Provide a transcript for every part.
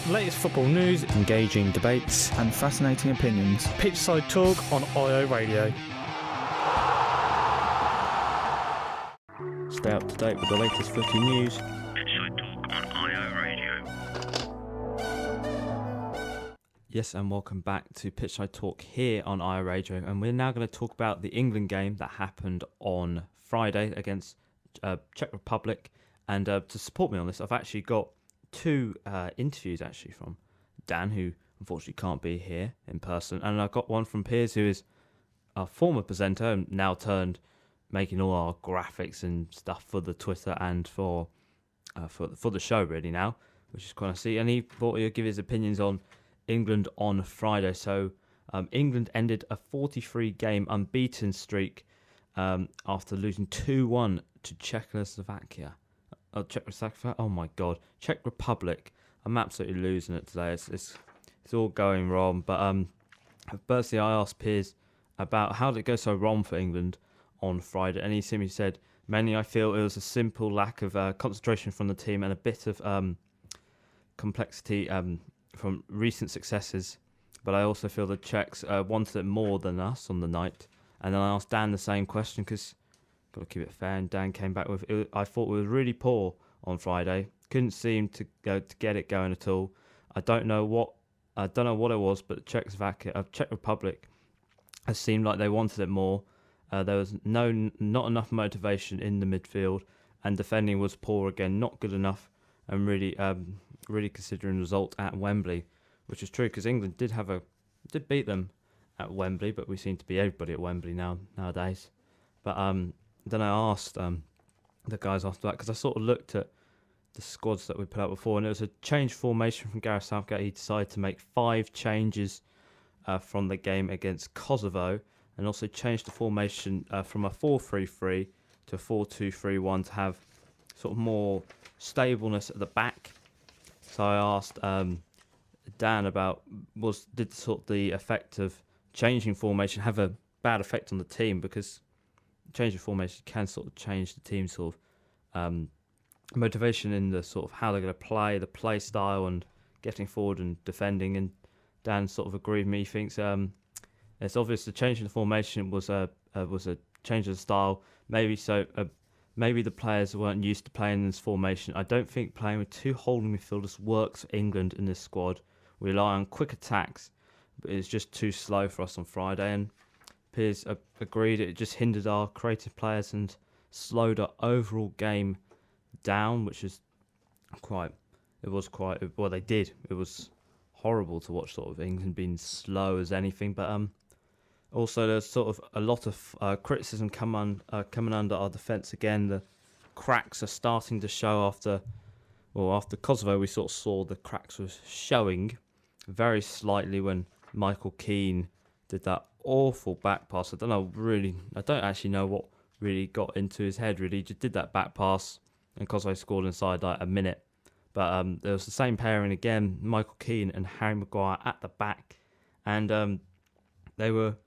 Latest football news, engaging debates, and fascinating opinions. Pitchside Talk on IO Radio. Stay up to date with the latest footy news. Pitchside Talk on IO Radio. Yes, and welcome back to Pitchside Talk here on IO Radio. And we're now going to talk about the England game that happened on Friday against Czech Republic. And to support me on this, I've actually got two interviews actually from Dan, who unfortunately can't be here in person, and I've got one from Piers, who is a former presenter and now turned making all our graphics and stuff for the Twitter and for the show really now, which is quite nice to see. And he thought he'd give his opinions on England on Friday. So England ended a 43-game unbeaten streak after losing 2-1 to Czechoslovakia. Oh my God, Czech Republic. I'm absolutely losing it today. It's all going wrong. But firstly, I asked Piers about how did it go so wrong for England on Friday, and he simply said, mainly I feel it was a simple lack of concentration from the team and a bit of complexity from recent successes. But I also feel the Czechs wanted it more than us on the night. And then I asked Dan the same question because got to keep it fair, and Dan came back with, I thought we were really poor on Friday. Couldn't seem to get it going at all. I don't know what it was, but Czech Republic has seemed like they wanted it more. There was not enough motivation in the midfield, and defending was poor again, not good enough, and really considering the result at Wembley, which is true because England did beat them at Wembley, but we seem to beat everybody at Wembley nowadays. But then I asked the guys after that, because I sort of looked at the squads that we put out before, and it was a change formation from Gareth Southgate. He decided to make 5 changes from the game against Kosovo, and also changed the formation from a 4-3-3 to a 4-2-3-1 to have sort of more stableness at the back. So I asked Dan about did the effect of changing formation have a bad effect on the team, because changing formation can sort of change the team's sort of motivation in the sort of how they're going to play, the play style, and getting forward and defending. And Dan sort of agreed with me. He thinks it's obvious the change in the formation was a change of the style. Maybe the players weren't used to playing in this formation. I don't think playing with 2 holding midfielders works for England in this squad. We rely on quick attacks, but it's just too slow for us on Friday. And Piers agreed it just hindered our creative players and slowed our overall game down, which is it was horrible to watch sort of England being slow as anything. But also there's sort of a lot of criticism coming under our defence again. The cracks are starting to show after Kosovo. We sort of saw the cracks were showing very slightly when Michael Keane did that awful back pass. I don't actually know what really got into his head, really. He just did that back pass and Kosovo scored inside like a minute. But there was the same pairing again, Michael Keane and Harry Maguire at the back. And they were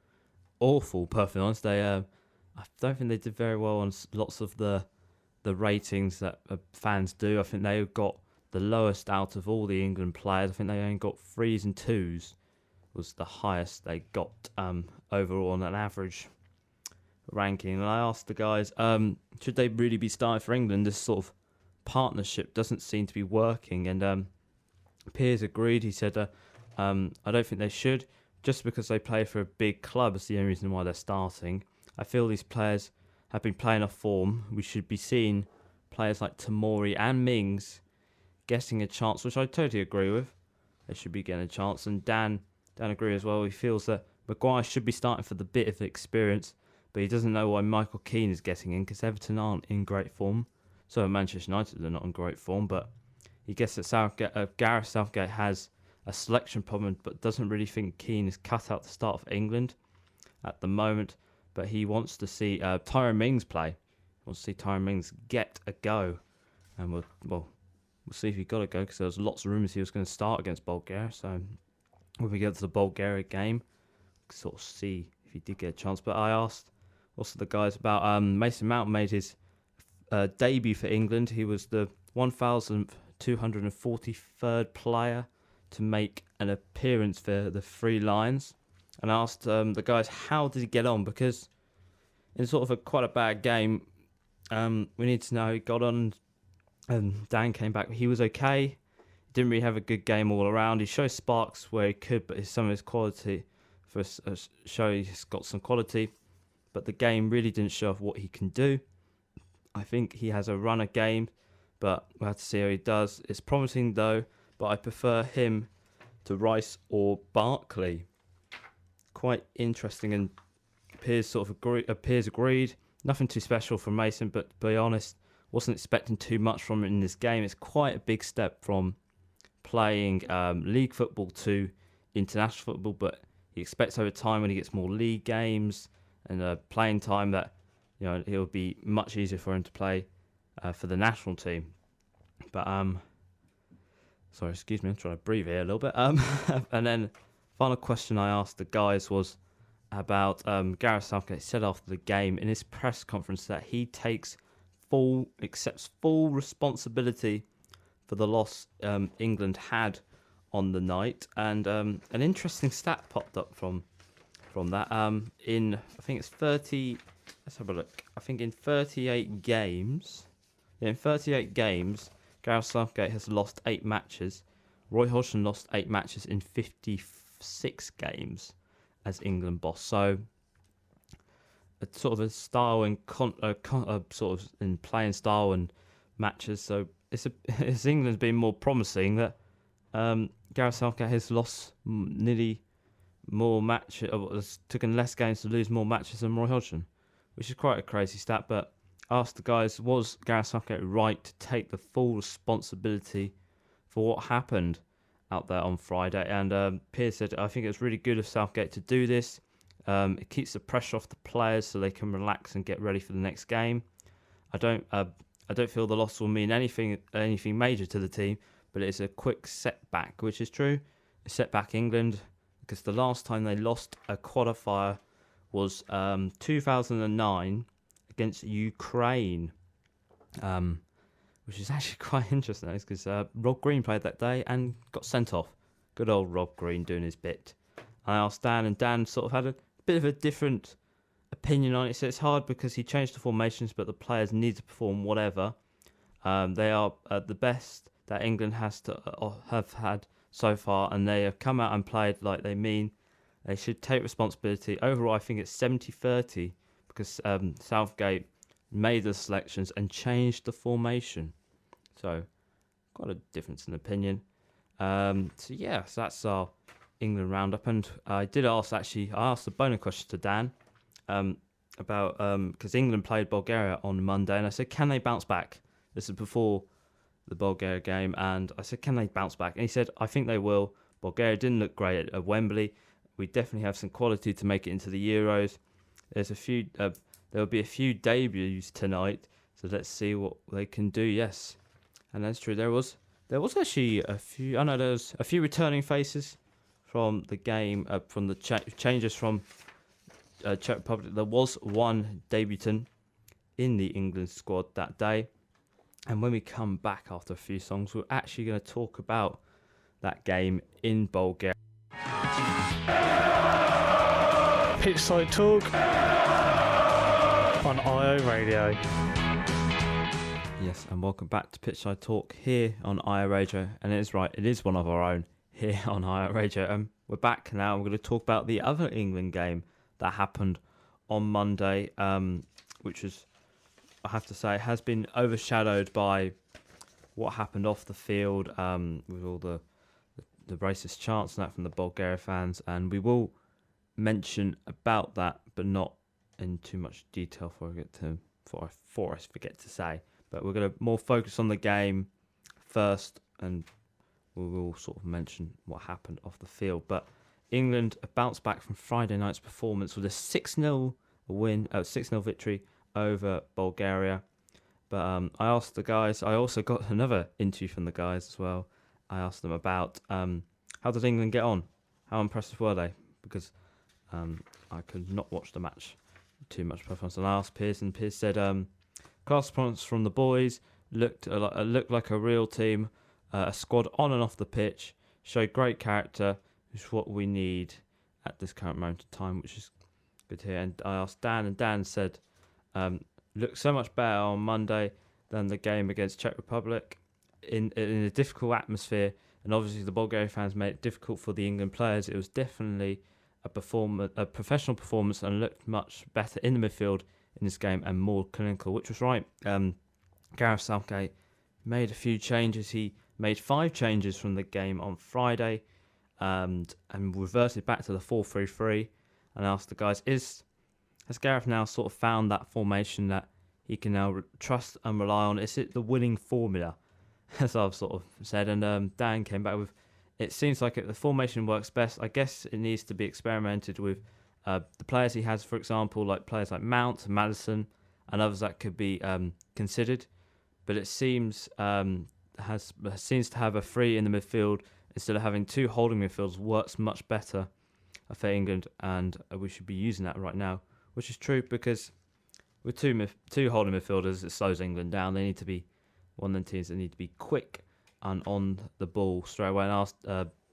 awful, perfectly honest. I don't think they did very well on lots of the ratings that fans do. I think they got the lowest out of all the England players. I think they only got 3s and 2s. Was the highest they got overall on an average ranking. And I asked the guys, should they really be starting for England? This sort of partnership doesn't seem to be working. And Piers agreed. He said, I don't think they should. Just because they play for a big club is the only reason why they're starting. I feel these players have been playing off form. We should be seeing players like Tomori and Mings getting a chance, which I totally agree with. They should be getting a chance. And Dan agrees as well. He feels that Maguire should be starting for the bit of experience, but he doesn't know why Michael Keane is getting in, because Everton aren't in great form. So Manchester United are not in great form, but he gets that Gareth Southgate has a selection problem, but doesn't really think Keane is cut out to start for England at the moment. But he wants to see Tyrone Mings play. He wants to see Tyrone Mings get a go, and we'll see if he got a go, because there was lots of rumours he was going to start against Bulgaria. So when we get to the Bulgaria game, sort of see if he did get a chance. But I asked also the guys about Mason Mount made his debut for England. He was the 1,243rd player to make an appearance for the Three Lions, and I asked the guys how did he get on, because in sort of quite a bad game, we need to know how he got on. Dan came back, he was okay. Didn't really have a good game all around. He showed sparks where he could, but some of his quality for a show, he's got some quality, but the game really didn't show off what he can do. I think he has a runner game, but we'll have to see how he does. It's promising though, but I prefer him to Rice or Barkley. Quite interesting, and Piers agreed. Nothing too special from Mason, but to be honest, wasn't expecting too much from him in this game. It's quite a big step from playing league football to international football, but he expects over time when he gets more league games and playing time that it'll be much easier for him to play for the national team. But sorry, excuse me, I'm trying to breathe here a little bit. And then final question I asked the guys was about Gareth Southgate. Said after the game in his press conference that he accepts full responsibility for the loss England had on the night, and an interesting stat popped up from that. In I think it's 30. Let's have a look. I think in 38 games, Gareth Southgate has lost 8 matches. Roy Hodgson lost 8 matches in 56 games as England boss. So a sort of a style and sort of in playing style and matches. So it's England's been more promising that Gareth Southgate has lost nearly more matches, has taken less games to lose more matches than Roy Hodgson, which is quite a crazy stat. But I asked the guys, was Gareth Southgate right to take the full responsibility for what happened out there on Friday? And Piers said, I think it's really good of Southgate to do this. It keeps the pressure off the players so they can relax and get ready for the next game. I don't feel the loss will mean anything major to the team, but it's a quick setback, which is true. A setback England, because the last time they lost a qualifier was 2009 against Ukraine, which is actually quite interesting because Rob Green played that day and got sent off. Good old Rob Green doing his bit. I asked Dan, and Dan sort of had a bit of a different opinion on it. So it's hard because he changed the formations, but the players need to perform whatever. They are the best that England has to have had so far, and they have come out and played like they mean. They should take responsibility. Overall, I think it's 70-30 because Southgate made the selections and changed the formation. So, quite a difference in opinion. So that's our England roundup. And I asked a bonus question to Dan about, because England played Bulgaria on Monday, and I said, can they bounce back? This is before the Bulgaria game, and I said, can they bounce back? And he said, I think they will. Bulgaria didn't look great at Wembley. We definitely have some quality to make it into the Euros. There's a few. There will be a few debuts tonight, so let's see what they can do. Yes, and that's true. There was actually a few. I know there's a few returning faces from the game, from the changes from Czech Republic. There was one debutant in the England squad that day, and when we come back after a few songs, we're actually going to talk about that game in Bulgaria. Pitchside Talk on IO Radio. Yes, and welcome back to Pitchside Talk here on IO Radio. And it is right, it is one of our own here on IO Radio. We're back now. We're going to talk about the other England game that happened on Monday, which was, I have to say, has been overshadowed by what happened off the field with all the racist chants and that from the Bulgaria fans, and we will mention about that, but not in too much detail before I forget to say. But we're going to more focus on the game first, and we will sort of mention what happened off the field. But England bounced back from Friday night's performance with a 6-0 victory over Bulgaria. But I asked the guys. I also got another interview from the guys as well. I asked them about how did England get on? How impressive were they? Because I could not watch the match too much performance. And I asked Piers, and Piers said class performance from the boys, looked like a real team, a squad on and off the pitch. showed great character, which is what we need at this current moment of time, which is good to hear. And I asked Dan, and Dan said, looked so much better on Monday than the game against Czech Republic in a difficult atmosphere. And obviously the Bulgarian fans made it difficult for the England players. It was definitely a professional performance and looked much better in the midfield in this game and more clinical, which was right. Gareth Southgate made a few changes. He made 5 changes from the game on Friday and reverted back to the 4-3-3 and asked the guys, has Gareth now sort of found that formation that he can now trust and rely on? Is it the winning formula, as I've sort of said? And Dan came back with, it seems like the formation works best. I guess it needs to be experimented with the players he has, for example, like players like Mount, Maddison, and others that could be considered. But it seems seems to have a 3 in the midfield instead of having 2 holding midfielders works much better for England, and we should be using that right now, which is true because with two holding midfielders, it slows England down. They need to be one of them teams that need to be quick and on the ball straight away. And asked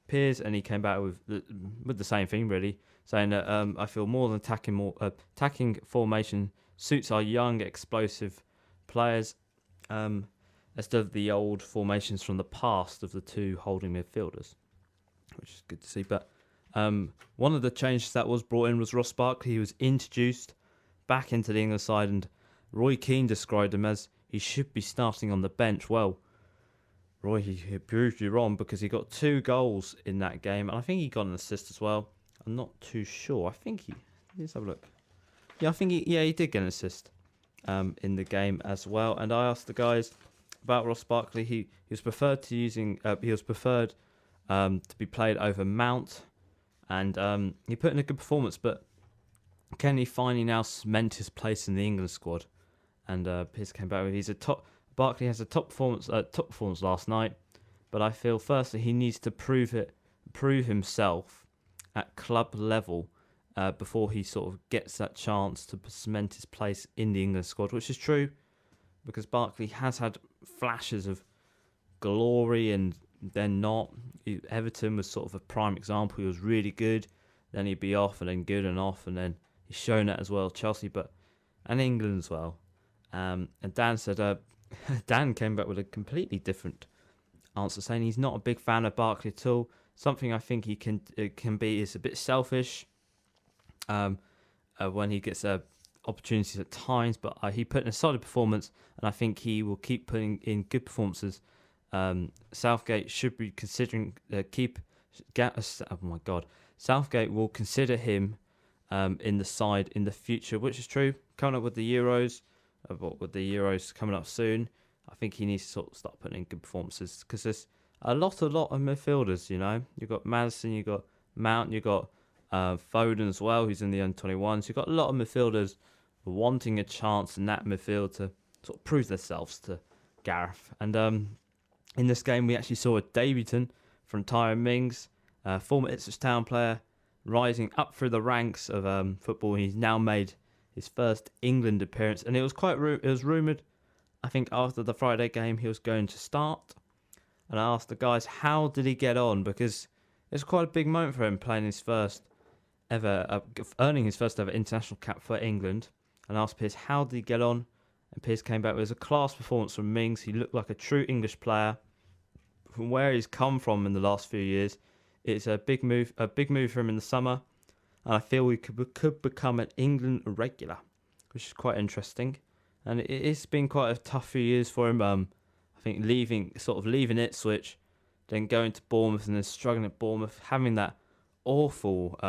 Piers, and he came back with the same thing really, saying that I feel more than attacking formation suits our young, explosive players instead of the old formations from the past of the 2 holding midfielders, which is good to see. But one of the changes that was brought in was Ross Barkley. He was introduced back into the England side, and Roy Keane described him as he should be starting on the bench. Well, Roy, he proved you wrong because he got 2 goals in that game, and I think he got an assist as well. I'm not too sure. I think let's have a look. Yeah, I think he did get an assist in the game as well. And I asked the guys about Ross Barkley. He was preferred to be played over Mount, and he put in a good performance. But can he finally now cement his place in the England squad? And Piers came back with Barkley has a top performance last night, but I feel firstly he needs to prove himself at club level before he sort of gets that chance to cement his place in the England squad, which is true because Barkley has had flashes of glory and then not. Everton was sort of a prime example. He was really good, then he'd be off, and then good and off, and then he's shown that as well. Chelsea, and England as well. And Dan said, Dan came back with a completely different answer, saying he's not a big fan of Barkley at all. Something I think he can be is a bit selfish when he gets opportunities at times, but he put in a solid performance, and I think he will keep putting in good performances. Southgate should be considering Southgate will consider him in the side in the future, which is true. Coming up with the Euros, with the Euros coming up soon, I think he needs to sort of start putting in good performances because there's a lot of midfielders. You know, you've got Maddison, you've got Mount, you've got Foden as well, who's in the under-21s. You've got a lot of midfielders wanting a chance in that midfield to sort of prove themselves to Gareth. And in this game, we actually saw a debutant from Tyrone Mings, former Ipswich Town player, rising up through the ranks of football. He's now made his first England appearance, and it was rumoured, I think, after the Friday game he was going to start. And I asked the guys, how did he get on? Because it's quite a big moment for him playing his first ever, earning his first ever international cap for England. And I asked Piers, how did he get on? And Piers came back with a class performance from Mings. He looked like a true English player. From where he's come from in the last few years, it's a big move for him in the summer. And I feel we could become an England regular, which is quite interesting. And it's been quite a tough few years for him. I think leaving Ipswich, then going to Bournemouth and then struggling at Bournemouth, having that awful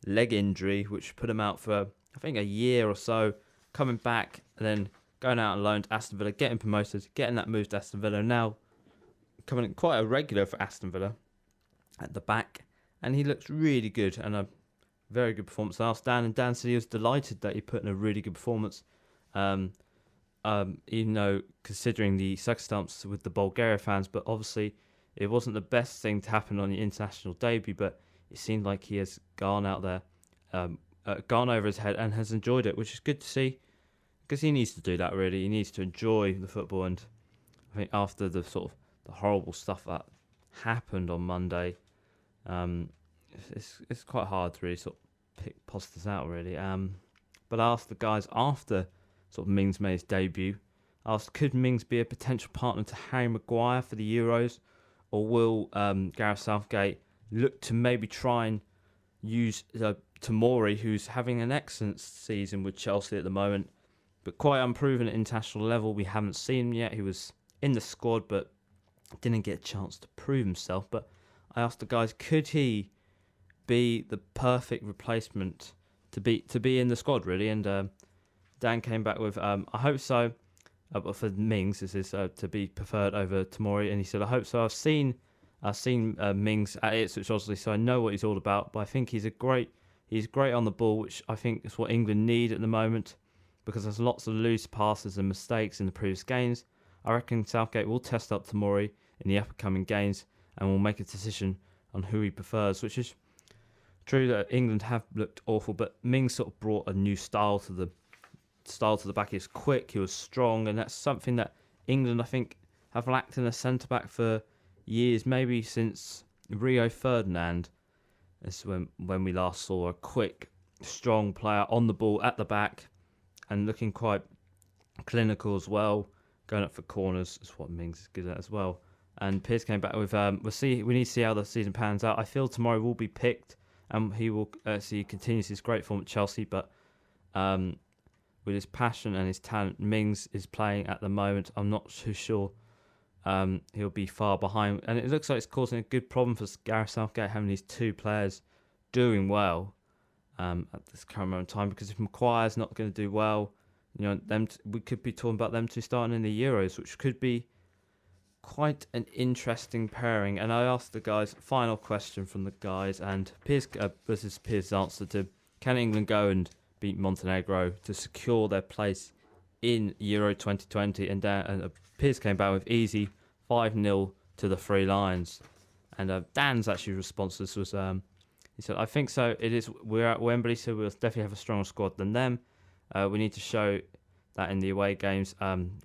leg injury, which put him out for, I think, a year or so, coming back and then going out on loan to Aston Villa, getting promoted, getting that move to Aston Villa, now coming quite a regular for Aston Villa at the back. And he looks really good and a very good performance. I asked Dan, and Dan said he was delighted that he put in a really good performance. Even though considering the circumstances with the Bulgaria fans, but obviously it wasn't the best thing to happen on the international debut, but it seemed like he has gone out there, gone over his head and has enjoyed it, which is good to see because he needs to do that really. He needs to enjoy the football, and I think after the sort of the horrible stuff that happened on Monday, it's quite hard to really sort of pick positives out, really. But I asked the guys after sort of Mings made his debut, I asked, could Mings be a potential partner to Harry Maguire for the Euros, or will Gareth Southgate look to maybe try and use Tomori, who's having an excellent season with Chelsea at the moment, but quite unproven at international level. We haven't seen him yet. He was in the squad, but didn't get a chance to prove himself. But I asked the guys, could he be the perfect replacement to be in the squad, really? And Dan came back with, I hope so. But for Mings, this is to be preferred over Tomori, and he said, I hope so. I've seen Mings at Ipswich, obviously, so I know what he's all about. But I think he's great on the ball, which I think is what England need at the moment, because there's lots of loose passes and mistakes in the previous games. I reckon Southgate will test up Tomori in the upcoming games and will make a decision on who he prefers, which is true that England have looked awful, but Mings sort of brought a new style to the back. He was quick, he was strong, and that's something that England, I think, have lacked in a centre-back for years, maybe since Rio Ferdinand. That's when we last saw a quick, strong player on the ball at the back and looking quite clinical as well, going up for corners. Is what Mings is good at as well. And Pearce came back with, we need to see how the season pans out. I feel Tomori will be picked, and he will he continues his great form at Chelsea, but with his passion and his talent Mings is playing at the moment, I'm not too sure he'll be far behind. And it looks like it's causing a good problem for Gareth Southgate, having these two players doing well at this current moment in time, because if Maguire's not going to do well, we could be talking about them two starting in the Euros, which could be quite an interesting pairing. And I asked the guys, final question from the guys, and this is Piers' answer to, can England go and beat Montenegro to secure their place in Euro 2020? And Piers came back with easy 5-0 to the Three Lions. And Dan's actually response to this was, he said, I think so. We're at Wembley, so we'll definitely have a stronger squad than them. We need to show that in the away games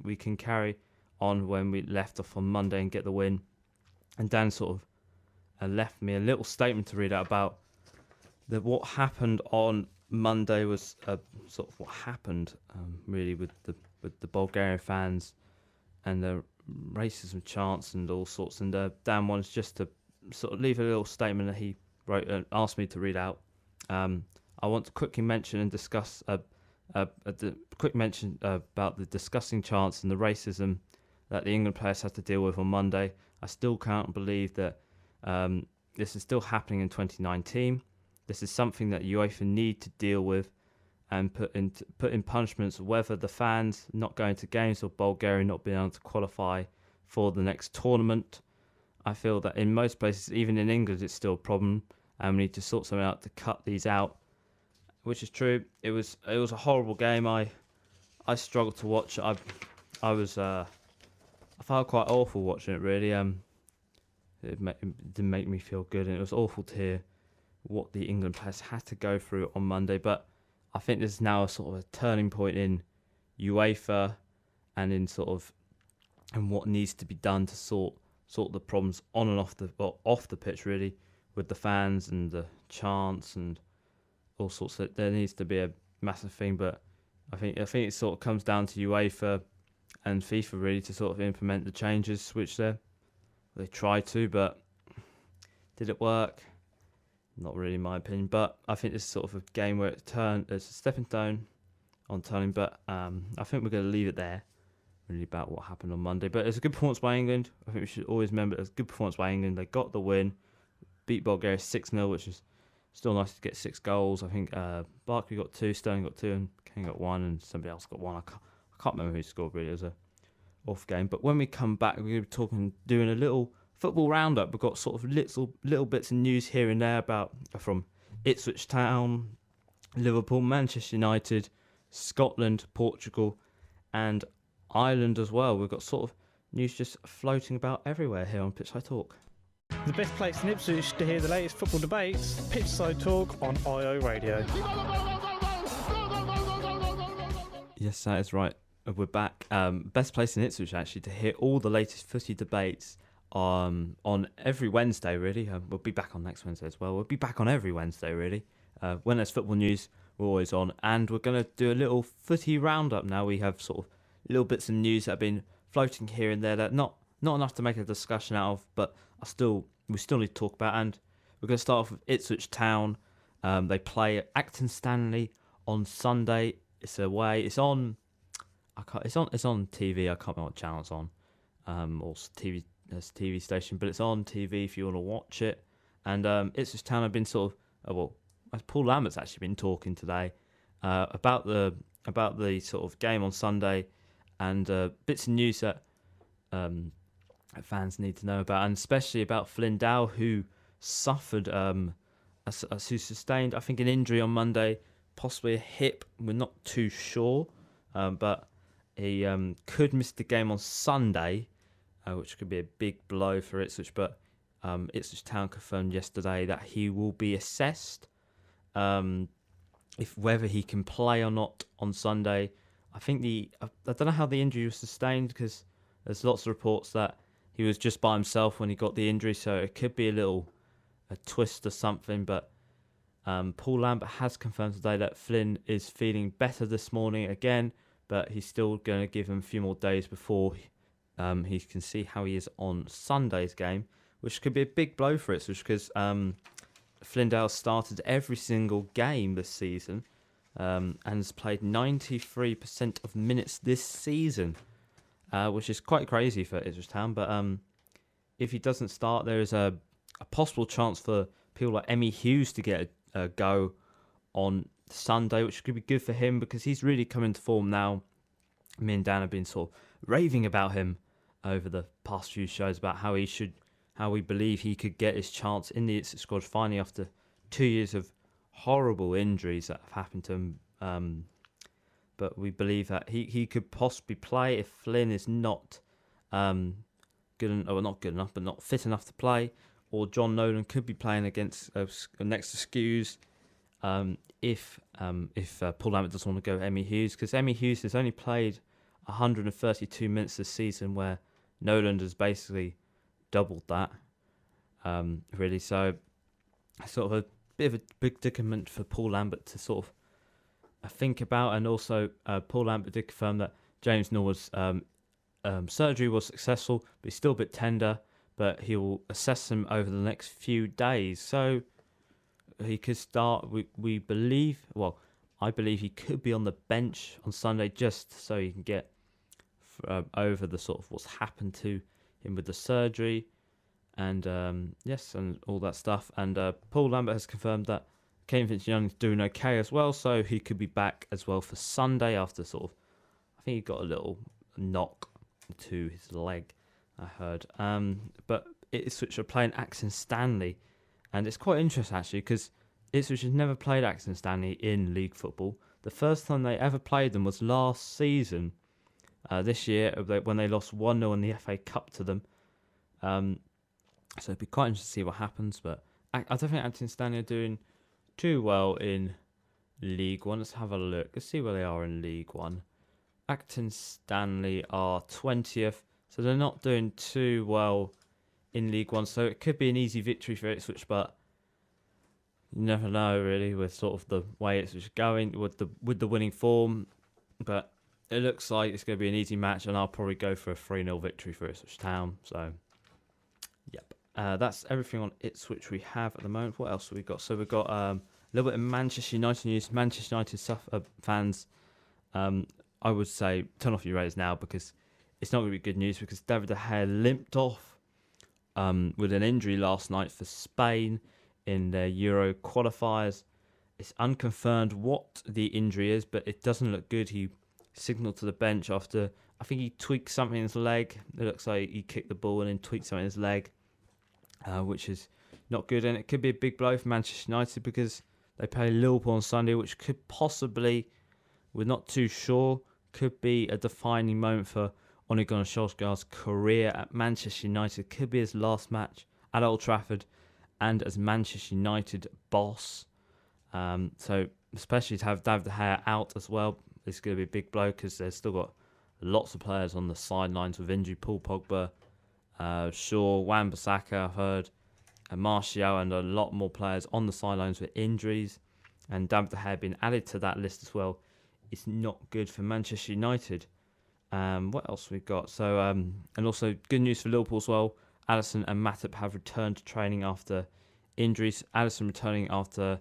we can carry on when we left off on Monday and get the win. And Dan sort of left me a little statement to read out about what happened on Monday was sort of what happened really with the Bulgarian fans and the racism chants and all sorts. And Dan wants just to sort of leave a little statement that he wrote and asked me to read out. I want to quickly mention and discuss about the disgusting chants and the racism that the England players had to deal with on Monday. I still can't believe that this is still happening in 2019. This is something that UEFA need to deal with and put in punishments, whether the fans not going to games or Bulgaria not being able to qualify for the next tournament. I feel that in most places, even in England, it's still a problem, and we need to sort something out to cut these out, which is true. It was a horrible game. I struggled to watch. I felt quite awful watching it, really. It didn't make me feel good, and it was awful to hear what the England players had to go through on Monday. But I think there's now a sort of a turning point in UEFA and in and what needs to be done to sort the problems on and off the pitch, really, with the fans and the chants and all sorts. There needs to be a massive thing, but I think it sort of comes down to UEFA and FIFA, really, to sort of implement the changes, which they tried to, but did it work? Not really, in my opinion. But I think this is sort of a game where it's a stepping stone on turning. But I think we're going to leave it there, really, about what happened on Monday. But it's a good performance by England. I think we should always remember it's a good performance by England. They got the win, beat Bulgaria 6-0, which is still nice to get 6 goals. I think Barkley got 2, Sterling got 2, and Kane got 1, and somebody else got 1. I can't remember who scored, really. It was a off game. But when we come back, we're going to be doing a little football roundup. We've got sort of little bits of news here and there from Ipswich Town, Liverpool, Manchester United, Scotland, Portugal, and Ireland as well. We've got sort of news just floating about everywhere here on Pitchside Talk. The best place in Ipswich to hear the latest football debates, Pitchside Talk on IO Radio. Yes, that is right. We're back. Best place in Ipswich, actually, to hear all the latest footy debates on every Wednesday, really. We'll be back on next Wednesday as well. We'll be back on every Wednesday, really. When there's football news, we're always on. And we're going to do a little footy roundup now. We have sort of little bits of news that have been floating here and there that not enough to make a discussion out of, but we still need to talk about. And we're going to start off with Ipswich Town. They play at Acton Stanley on Sunday. It's away. It's on TV. I can't remember what channel it's on. Or TV. There's a TV station, but it's on TV if you want to watch it. And Ipswich Town have been sort of Paul Lambert's actually been talking today about the sort of game on Sunday and bits of news that fans need to know about, and especially about Flynn Dow, who suffered who sustained, I think, an injury on Monday, possibly a hip. We're not too sure, but he could miss the game on Sunday, which could be a big blow for Ipswich. But Ipswich Town confirmed yesterday that he will be assessed if whether he can play or not on Sunday. I think I don't know how the injury was sustained, because there's lots of reports that he was just by himself when he got the injury, so it could be a twist or something. But Paul Lambert has confirmed today that Flynn is feeling better this morning again, but he's still going to give him a few more days before he can see how he is on Sunday's game, which could be a big blow for it, because Flindale started every single game this season and has played 93% of minutes this season, which is quite crazy for Ipswich Town. But if he doesn't start, there is a possible chance for people like Emmy Hughes to get a go on Sunday, which could be good for him because he's really come into form now. Me and Dan have been sort of raving about him over the past few shows about how we believe he could get his chance in the Ipswich squad finally after 2 years of horrible injuries that have happened to him. But we believe that he could possibly play if Flynn is not not good enough, but not fit enough to play, or John Nolan could be playing against next to Skews if Paul Lambert doesn't want to go with Emmy Hughes, because Emmy Hughes has only played 132 minutes this season, where Nolan has basically doubled that, really. So sort of a bit of a big predicament for Paul Lambert to sort of think about. And also Paul Lambert did confirm that James Norwood's surgery was successful, but he's still a bit tender, but he will assess him over the next few days. So he could start, we believe, well, I believe he could be on the bench on Sunday just so he can get over the sort of what's happened to him with the surgery and and all that stuff. And Paul Lambert has confirmed that Kane Vince-Young is doing okay as well, so he could be back as well for Sunday after sort of, I think he got a little knock to his leg, I heard. But Ipswich are playing Acton Stanley, and it's quite interesting actually because Ipswich has never played Acton Stanley in league football. The first time they ever played them was last season, this year, when they lost 1-0 in the FA Cup to them. So it'd be quite interesting to see what happens. But I don't think Acton Stanley are doing too well in League One. Let's have a look. Let's see where they are in League One. Acton Stanley are 20th, so they're not doing too well in League One. So it could be an easy victory for Ipswich, but you never know really with sort of the way it's going with the winning form. But it looks like it's going to be an easy match, and I'll probably go for a 3-0 victory for Ipswich Town. So, yep. That's everything on Ipswich we have at the moment. What else have we got? So we've got a little bit of Manchester United news. Manchester United fans, I would say turn off your radios now because it's not going to be good news, because David De Gea limped off with an injury last night for Spain in their Euro qualifiers. It's unconfirmed what the injury is, but it doesn't look good. He signalled to the bench after, I think he tweaked something in his leg. It looks like he kicked the ball and then tweaked something in his leg, which is not good. And it could be a big blow for Manchester United because they play Liverpool on Sunday, which could possibly, we're not too sure, could be a defining moment for Ole Gunnar Solskjaer's career at Manchester United. Could be his last match at Old Trafford and as Manchester United boss. So especially to have David De Gea out as well, it's going to be a big blow because they've still got lots of players on the sidelines with injury. Paul Pogba, Shaw, Wan-Bissaka, I've heard, and Martial, and a lot more players on the sidelines with injuries. And David De Gea being added to that list as well. It's not good for Manchester United. What else we've got? So, and also good news for Liverpool as well. Alisson and Matip have returned to training after injuries. Alisson returning after,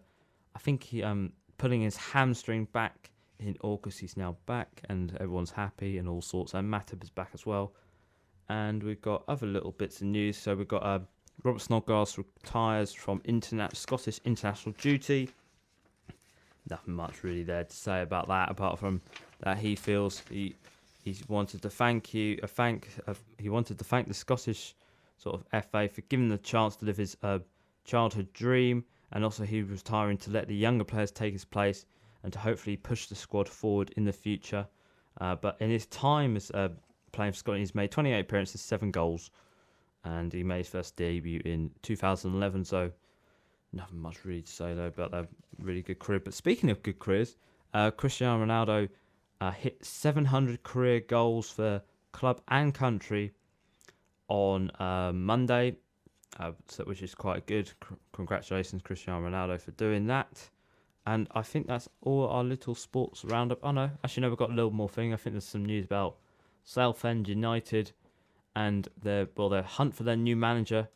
I think he putting his hamstring back in August. He's now back, and everyone's happy and all sorts. And Matip is back as well. And we've got other little bits of news. So we've got Robert Snodgrass retires from Scottish international duty. Nothing much really there to say about that, apart from that he feels he wanted to thank the Scottish sort of FA for giving him the chance to live his childhood dream, and also he was retiring to let the younger players take his place and to hopefully push the squad forward in the future. But in his time as playing for Scotland, he's made 28 appearances, 7 goals, and he made his first debut in 2011. So nothing much really to say though about that really good career. But speaking of good careers, Cristiano Ronaldo hit 700 career goals for club and country on Monday, which is quite good. Congratulations, Cristiano Ronaldo, for doing that. And I think that's all our little sports roundup. Oh no, actually no, we've got a little more thing. I think there's some news about Southend United and their hunt for their new manager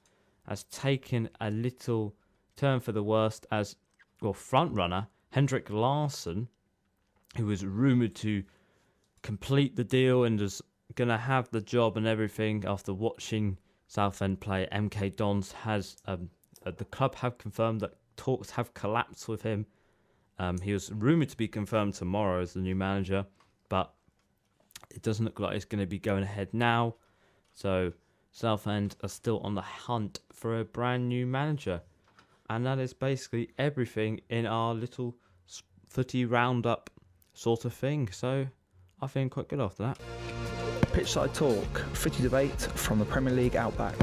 has taken a little turn for the worst, as front runner Henrik Larsson, who was rumoured to complete the deal and was going to have the job and everything after watching Southend play MK Dons, has the club have confirmed that talks have collapsed with him. He was rumoured to be confirmed tomorrow as the new manager, but it doesn't look like it's going to be going ahead now. So Southend are still on the hunt for a brand new manager. And that is basically everything in our little footy roundup sort of thing. So I feel quite good after that. Pitchside Talk, footy debate from the Premier League Outback.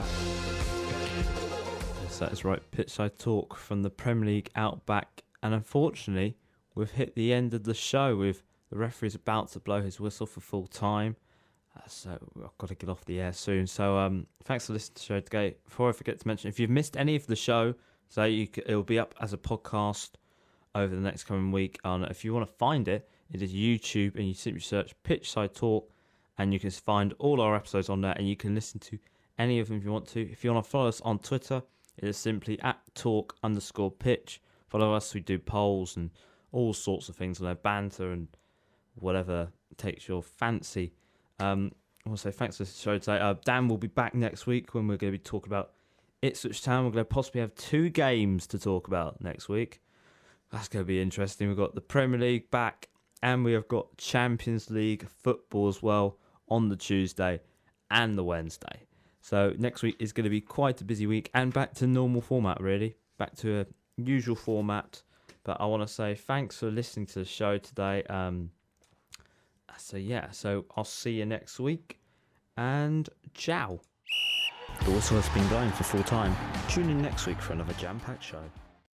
Yes, that is right. Pitchside Talk from the Premier League Outback. And unfortunately, we've hit the end of the show with the referee's about to blow his whistle for full time. So I've got to get off the air soon. So thanks for listening to the show today. Before I forget to mention, if you've missed any of the show, so it'll be up as a podcast over the next coming week. If you want to find it, it is YouTube, and you simply search Pitchside Talk, and you can find all our episodes on there, and you can listen to any of them if you want to. If you want to follow us on Twitter, it is simply @talk_pitch. Follow us. We do polls and all sorts of things on there, banter and whatever takes your fancy. I want to say thanks for the show today. Dan will be back next week when we're going to be talking about Ipswich Town. We're going to possibly have 2 games to talk about next week. That's going to be interesting. We've got the Premier League back, and we have got Champions League football as well on the Tuesday and the Wednesday. So next week is going to be quite a busy week, and back to normal format, really. Back to a usual format. But I want to say thanks for listening to the show today. So I'll see you next week, and ciao. The whistle has been blown for full time. Tune in next week for another jam-packed show.